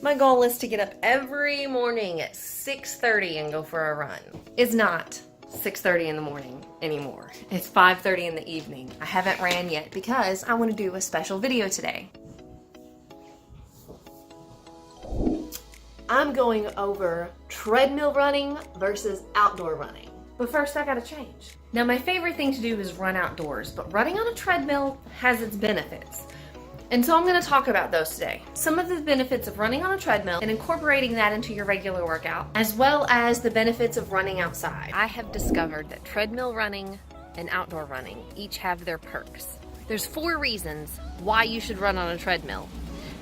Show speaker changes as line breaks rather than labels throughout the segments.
My goal is to get up every morning at 6:30 and go for a run. It's not 6:30 in the morning anymore. It's 5:30 in the evening. I haven't ran yet because I want to do a special video today. I'm going over treadmill running versus outdoor running. But first I gotta change. Now my favorite thing to do is run outdoors, but running on a treadmill has its benefits. And so I'm going to talk about those today. Some of the benefits of running on a treadmill and incorporating that into your regular workout, as well as the benefits of running outside. I have discovered that treadmill running and outdoor running each have their perks. There's 4 reasons why you should run on a treadmill.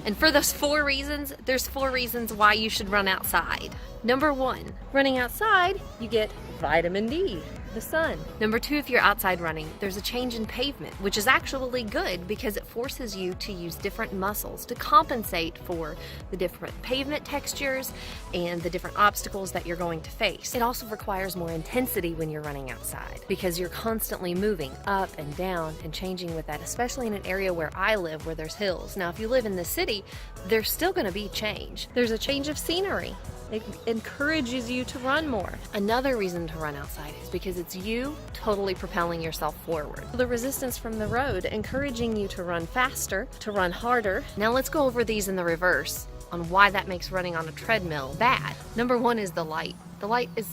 And for those 4 reasons, there's 4 reasons why you should run outside. Number 1, running outside, you get vitamin D. The sun. Number 2, if you're outside running, there's a change in pavement, which is actually good because it forces you to use different muscles to compensate for the different pavement textures and the different obstacles that you're going to face. It also requires more intensity when you're running outside because you're constantly moving up and down and changing with that, especially in an area where I live where there's hills. Now, if you live in the city, there's still going to be change. There's a change of scenery. It encourages you to run more. Another reason to run outside is because it's you totally propelling yourself forward. The resistance from the road encouraging you to run faster, to run harder. Now let's go over these in the reverse on why that makes running on a treadmill bad. Number 1 is the light. The light is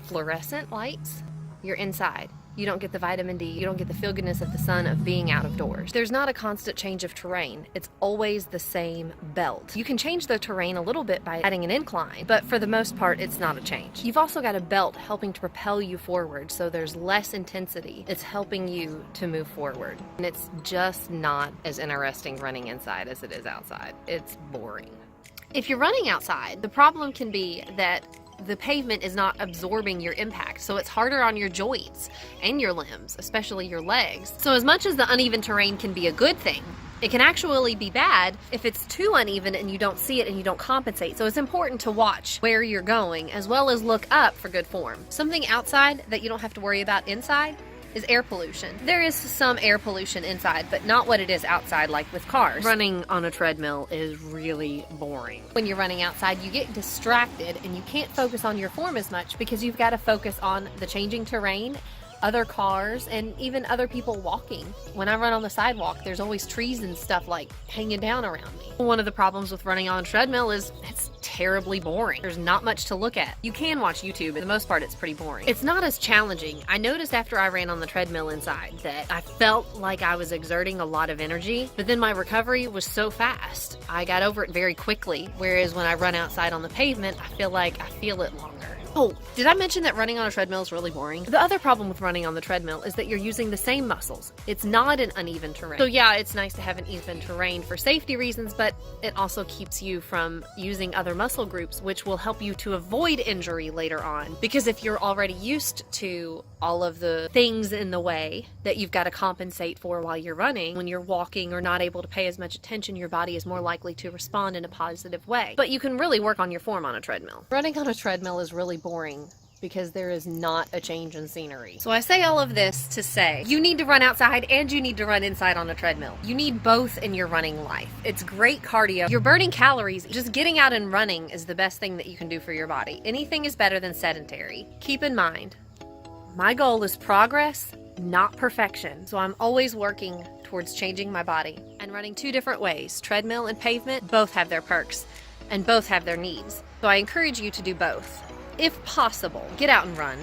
fluorescent lights. You're inside. You don't get the vitamin D, you don't get the feel-goodness of the sun of being out of doors. There's not a constant change of terrain. It's always the same belt. You can change the terrain a little bit by adding an incline, but for the most part, it's not a change. You've also got a belt helping to propel you forward, so there's less intensity. It's helping you to move forward. And it's just not as interesting running inside as it is outside. It's boring. If you're running outside, the problem can be that the pavement is not absorbing your impact, so it's harder on your joints and your limbs, especially your legs. So as much as the uneven terrain can be a good thing, it can actually be bad if it's too uneven and you don't see it and you don't compensate. So it's important to watch where you're going as well as look up for good form. Something outside that you don't have to worry about inside is air pollution. There is some air pollution inside, but not what it is outside like with cars. Running on a treadmill is really boring. When you're running outside, you get distracted and you can't focus on your form as much because you've got to focus on the changing terrain, other cars, and even other people walking. When I run on the sidewalk, there's always trees and stuff like hanging down around me. One of the problems with running on a treadmill is it's terribly boring. There's not much to look at. You can watch YouTube, but for the most part, it's pretty boring. It's not as challenging. I noticed after I ran on the treadmill inside that I felt like I was exerting a lot of energy, but then my recovery was so fast. I got over it very quickly, whereas when I run outside on the pavement, I feel like I feel it longer. Oh, did I mention that running on a treadmill is really boring? The other problem with running on the treadmill is that you're using the same muscles. It's not an uneven terrain. So yeah, it's nice to have an even terrain for safety reasons, but it also keeps you from using other muscle groups, which will help you to avoid injury later on. Because if you're already used to all of the things in the way that you've got to compensate for while you're running, when you're walking or not able to pay as much attention, your body is more likely to respond in a positive way. But you can really work on your form on a treadmill. Running on a treadmill is really boring because there is not a change in scenery. So I say all of this to say, you need to run outside and you need to run inside on a treadmill. You need both in your running life. It's great cardio. You're burning calories. Just getting out and running is the best thing that you can do for your body. Anything is better than sedentary. Keep in mind, my goal is progress, not perfection. So I'm always working towards changing my body and running 2 different ways. Treadmill and pavement both have their perks and both have their needs. So I encourage you to do both. If possible, get out and run.